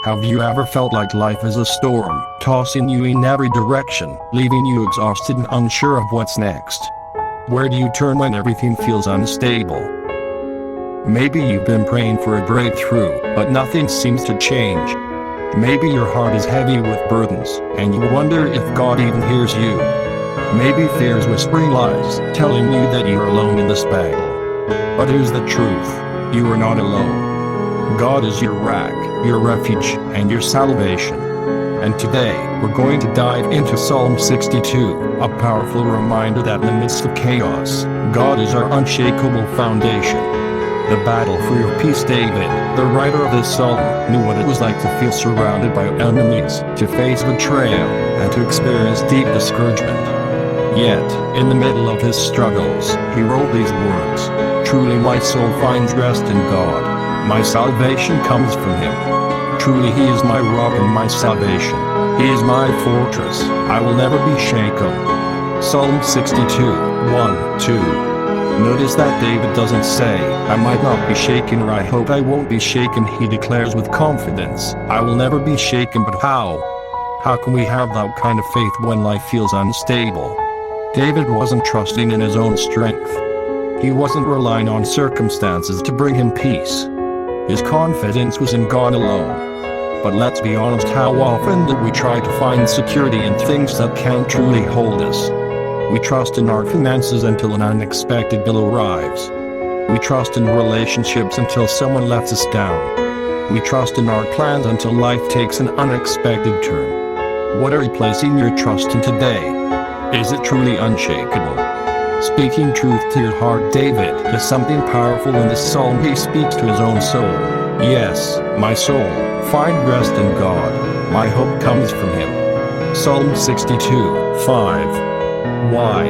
Have you ever felt like life is a storm, tossing you in every direction, leaving you exhausted and unsure of what's next? Where do you turn when everything feels unstable? Maybe you've been praying for a breakthrough, but nothing seems to change. Maybe your heart is heavy with burdens, and you wonder if God even hears you. Maybe fear's whispering lies, telling you that you're alone in this battle. But here's the truth: you are not alone. God is your rock, your refuge, and your salvation. And today, we're going to dive into Psalm 62, a powerful reminder that in the midst of chaos, God is our unshakable foundation. The battle for your peace. David, the writer of this psalm, knew what it was like to feel surrounded by enemies, to face betrayal, and to experience deep discouragement. Yet, in the middle of his struggles, he wrote these words: "Truly my soul finds rest in God. My salvation comes from him. Truly he is my rock and my salvation. He is my fortress. I will never be shaken." Psalm 62, 1-2. Notice that David doesn't say, "I might not be shaken," or "I hope I won't be shaken." He declares with confidence, "I will never be shaken." But how? How can we have that kind of faith when life feels unstable? David wasn't trusting in his own strength. He wasn't relying on circumstances to bring him peace. His confidence was in God alone. But let's be honest, how often do we try to find security in things that can't truly hold us? We trust in our finances until an unexpected bill arrives. We trust in relationships until someone lets us down. We trust in our plans until life takes an unexpected turn. What are you placing your trust in today? Is it truly unshakable? Speaking truth to your heart. David has something powerful in this psalm. He speaks to his own soul. "Yes, my soul, find rest in God. My hope comes from him." Psalm 62, 5. Why?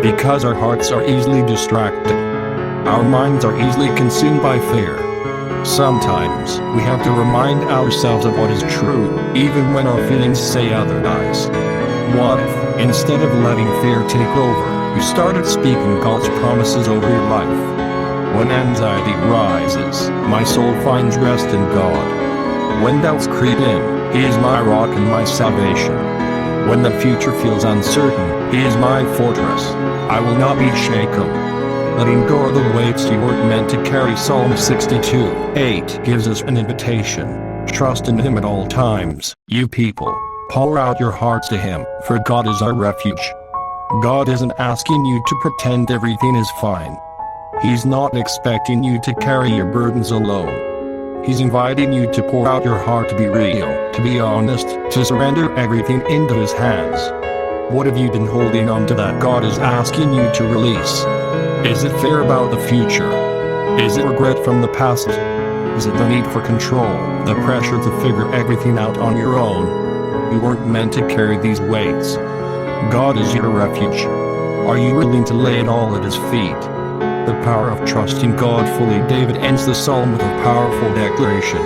Because our hearts are easily distracted. Our minds are easily consumed by fear. Sometimes, we have to remind ourselves of what is true, even when our feelings say otherwise. What if, instead of letting fear take over, you started speaking God's promises over your life? When anxiety rises, my soul finds rest in God. When doubts creep in, he is my rock and my salvation. When the future feels uncertain, he is my fortress. I will not be shaken. Letting go of the weights you weren't meant to carry. Psalm 62, 8 gives us an invitation. Trust in him at all times, you people. Pour out your hearts to him, for God is our refuge. God isn't asking you to pretend everything is fine. He's not expecting you to carry your burdens alone. He's inviting you to pour out your heart, to be real, to be honest, to surrender everything into his hands. What have you been holding on to that God is asking you to release? Is it fear about the future? Is it regret from the past? Is it the need for control, the pressure to figure everything out on your own? You weren't meant to carry these weights. God is your refuge. Are you willing to lay it all at his feet? The power of trusting God fully. David ends the psalm with a powerful declaration.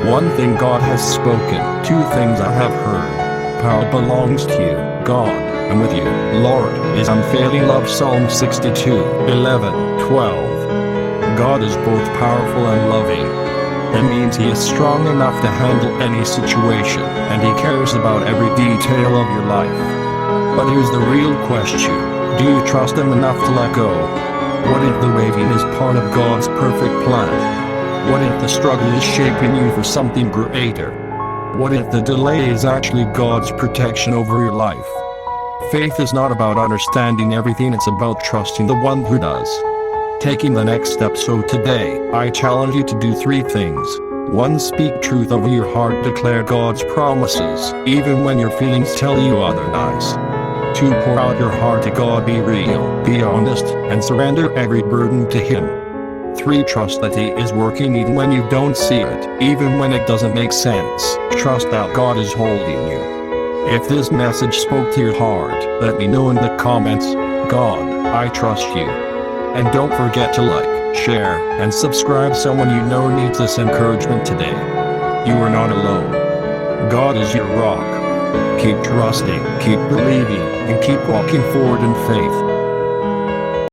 "One thing God has spoken, two things I have heard. Power belongs to you, God, and with you, Lord, is unfailing love." Psalm 62, 11, 12. God is both powerful and loving. That means he is strong enough to handle any situation, and he cares about every detail of your life. But here's the real question: do you trust him enough to let go? What if the waiting is part of God's perfect plan? What if the struggle is shaping you for something greater? What if the delay is actually God's protection over your life? Faith is not about understanding everything, it's about trusting the one who does. Taking the next step. So today, I challenge you to do three things. 1. Speak truth over your heart. Declare God's promises, even when your feelings tell you otherwise. 2. Pour out your heart to God. Be real, be honest, and surrender every burden to him. 3. Trust that he is working even when you don't see it, even when it doesn't make sense. Trust that God is holding you. If this message spoke to your heart, let me know in the comments. God, I trust you. And don't forget to like, share, and subscribe. Someone you know needs this encouragement today. You are not alone. God is your rock. Keep trusting, keep believing, and keep walking forward in faith.